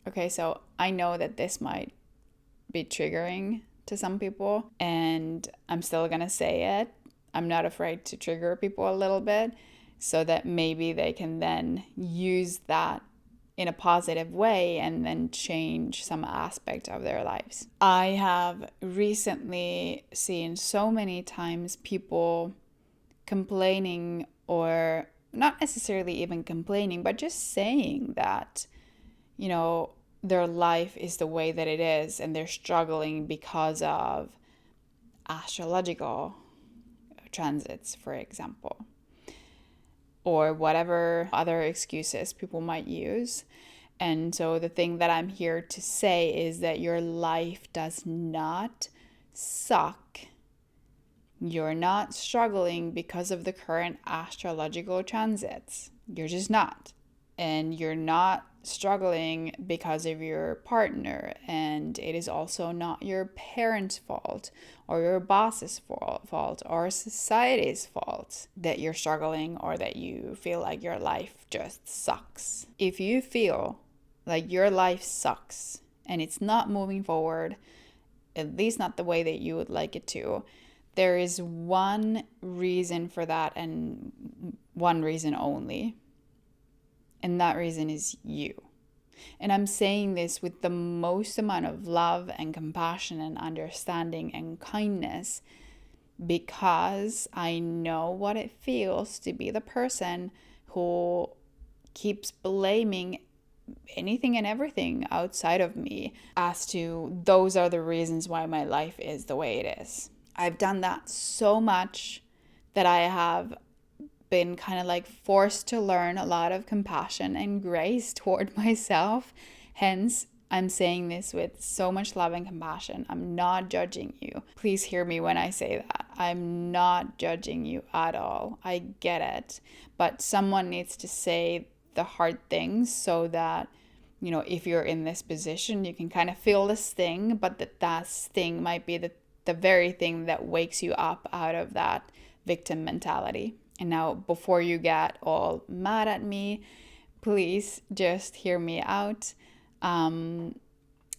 Okay, so I know that this might be triggering to some people, and I'm still gonna say it. I'm not afraid to trigger people a little bit so that maybe they can then use that in a positive way and then change some aspect of their lives. I have recently seen so many times people complaining, or not necessarily even complaining, but just saying that, you know, their life is the way that it is and they're struggling because of astrological transits, for example, or whatever other excuses people might use. And so the thing that I'm here to say is that your life does not suck. You're not struggling because of the current astrological transits. You're just not. And you're not struggling because of your partner. And it is also not your parents' fault or your boss's fault or society's fault that you're struggling or that you feel like your life just sucks. If you feel like your life sucks and it's not moving forward, at least not the way that you would like it to, there is one reason for that, and one reason only. And that reason is you. And I'm saying this with the most amount of love and compassion and understanding and kindness, because I know what it feels to be the person who keeps blaming anything and everything outside of me as to those are the reasons why my life is the way it is. I've done that so much that I have been kind of like forced to learn a lot of compassion and grace toward myself. Hence, I'm saying this with so much love and compassion. I'm not judging you. Please hear me when I say that. I'm not judging you at all. I get it. But someone needs to say the hard things so that, you know, if you're in this position, you can kind of feel the sting, but that sting might be the very thing that wakes you up out of that victim mentality. And now, before you get all mad at me, please just hear me out. And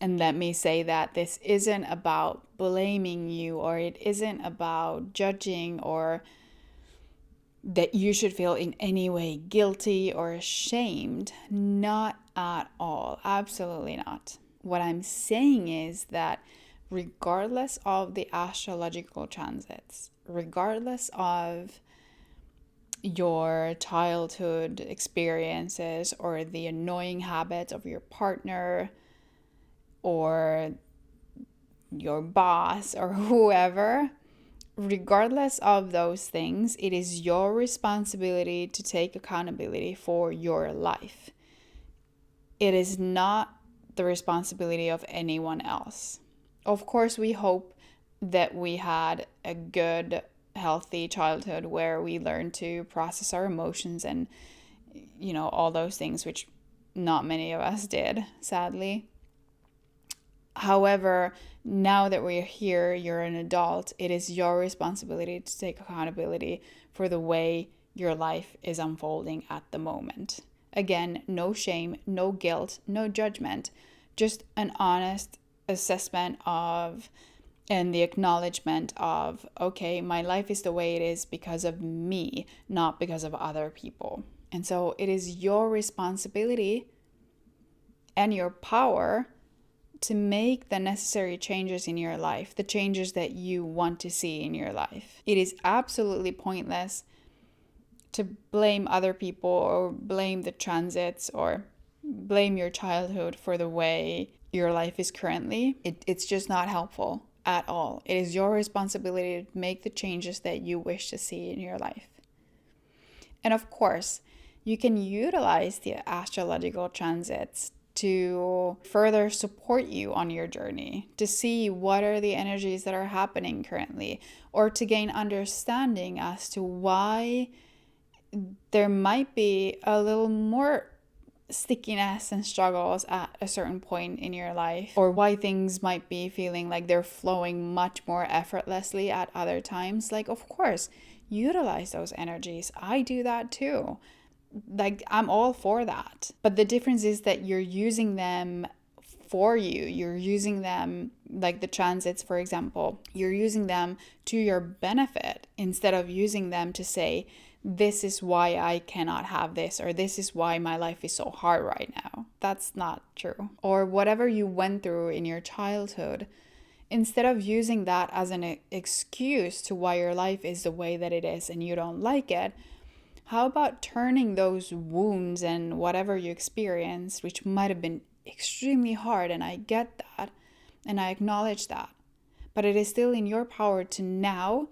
let me say that this isn't about blaming you, or it isn't about judging, or that you should feel in any way guilty or ashamed. Not at all. Absolutely not. What I'm saying is that regardless of the astrological transits, regardless of your childhood experiences or the annoying habits of your partner or your boss or whoever, regardless of those things, it is your responsibility to take accountability for your life. It is not the responsibility of anyone else. Of course, we hope that we had a good, healthy childhood where we learned to process our emotions and, you know, all those things, which not many of us did, sadly. However, now that we're here, you're an adult, it is your responsibility to take accountability for the way your life is unfolding at the moment. Again, no shame, no guilt, no judgment, just an honest assessment of and the acknowledgement of, okay, my life is the way it is because of me, not because of other people. And so it is your responsibility and your power to make the necessary changes in your life, the changes that you want to see in your life. It is absolutely pointless to blame other people or blame the transits or blame your childhood for the way your life is currently. It's just not helpful at all. It is your responsibility to make the changes that you wish to see in your life. And of course, you can utilize the astrological transits to further support you on your journey, to see what are the energies that are happening currently, or to gain understanding as to why there might be a little more stickiness and struggles at a certain point in your life, or why things might be feeling like they're flowing much more effortlessly at other times. Like, of course, utilize those energies. I do that too. Like, I'm all for that. But the difference is that you're using them for you. You're using them, like the transits, for example, you're using them to your benefit instead of using them to say, this is why I cannot have this, or this is why my life is so hard right now. That's not true. Or whatever you went through in your childhood, instead of using that as an excuse to why your life is the way that it is and you don't like it, how about turning those wounds and whatever you experienced, which might have been extremely hard, and I get that, and I acknowledge that, but it is still in your power to now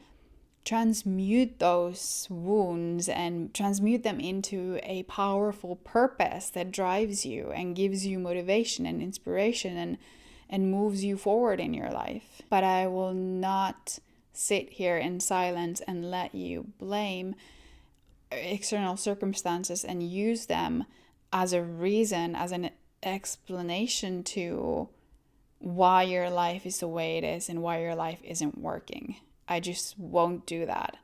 transmute those wounds and transmute them into a powerful purpose that drives you and gives you motivation and inspiration and moves you forward in your life. But I will not sit here in silence and let you blame external circumstances and use them as a reason, as an explanation to why your life is the way it is and why your life isn't working. I just won't do that.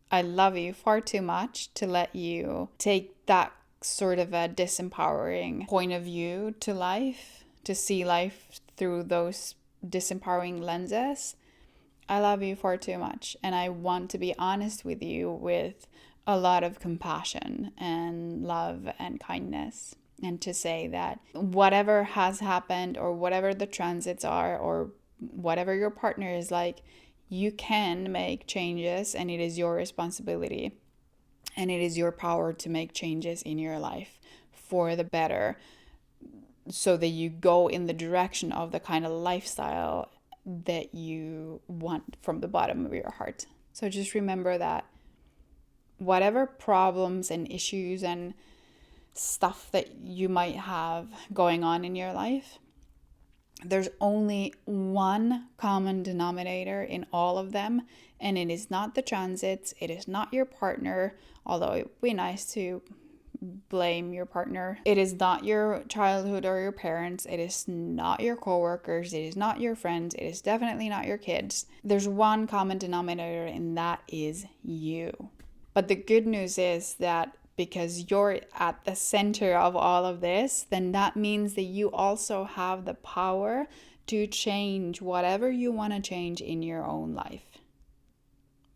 I love you far too much to let you take that sort of a disempowering point of view to life, to see life through those disempowering lenses. I love you far too much, and I want to be honest with you with a lot of compassion and love and kindness, and to say that whatever has happened or whatever the transits are or whatever your partner is like, you can make changes, and it is your responsibility and it is your power to make changes in your life for the better, so that you go in the direction of the kind of lifestyle that you want from the bottom of your heart. So just remember that whatever problems and issues and stuff that you might have going on in your life, there's only one common denominator in all of them, and it is not the transits, it is not your partner, although it would be nice to blame your partner. It is not your childhood or your parents, it is not your coworkers, it is not your friends, it is definitely not your kids. There's one common denominator, and that is you. But the good news is that because you're at the center of all of this, then that means that you also have the power to change whatever you want to change in your own life.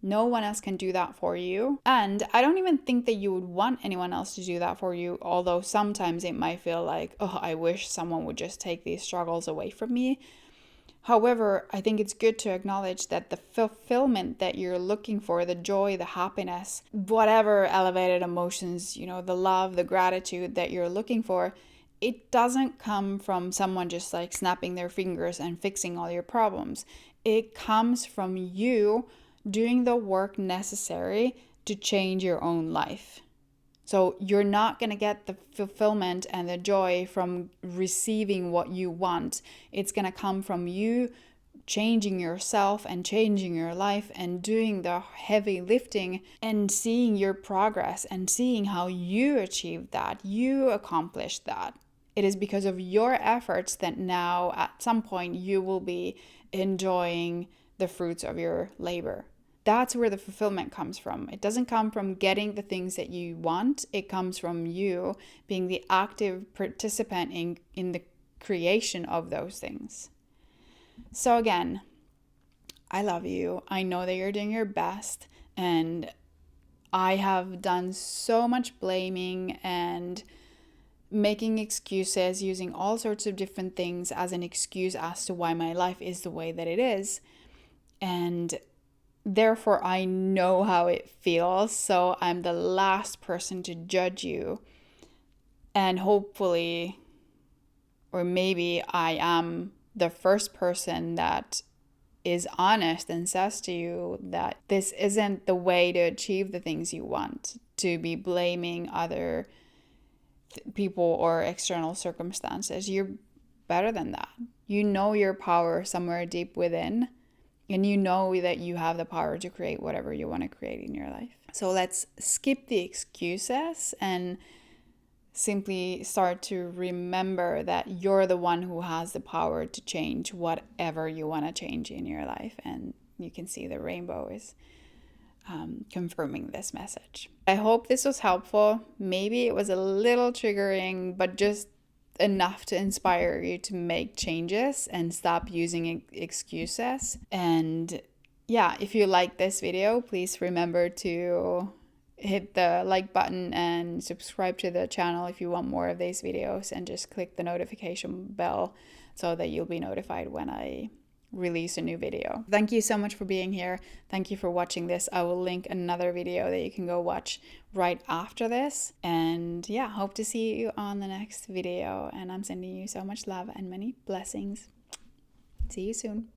No one else can do that for you. And I don't even think that you would want anyone else to do that for you, although sometimes it might feel like, oh, I wish someone would just take these struggles away from me. However, I think it's good to acknowledge that the fulfillment that you're looking for, the joy, the happiness, whatever elevated emotions, the love, the gratitude that you're looking for, it doesn't come from someone just like snapping their fingers and fixing all your problems. It comes from you doing the work necessary to change your own life. So you're not going to get the fulfillment and the joy from receiving what you want. It's going to come from you changing yourself and changing your life and doing the heavy lifting and seeing your progress and seeing how you achieved that, you accomplished that. It is because of your efforts that now at some point you will be enjoying the fruits of your labor. That's where the fulfillment comes from. It doesn't come from getting the things that you want. It comes from you being the active participant in the creation of those things. So again, I love you. I know that you're doing your best, and I have done so much blaming and making excuses, using all sorts of different things as an excuse as to why my life is the way that it is. And therefore, I know how it feels, so I'm the last person to judge you. And hopefully, or maybe I am the first person that is honest and says to you that this isn't the way to achieve the things you want, to be blaming other people or external circumstances. You're better than that. You know your power somewhere deep within. And you know that you have the power to create whatever you want to create in your life. So let's skip the excuses and simply start to remember that you're the one who has the power to change whatever you want to change in your life. And you can see the rainbow is confirming this message. I hope this was helpful. Maybe it was a little triggering, but just enough to inspire you to make changes and stop using excuses. And yeah, if you like this video, please remember to hit the like button and subscribe to the channel if you want more of these videos, and just click the notification bell so that you'll be notified when I release a new video. Thank you so much for being here. Thank you for watching this. I will link another video that you can go watch right after this. And yeah, hope to see you on the next video. And I'm sending you so much love and many blessings. See you soon.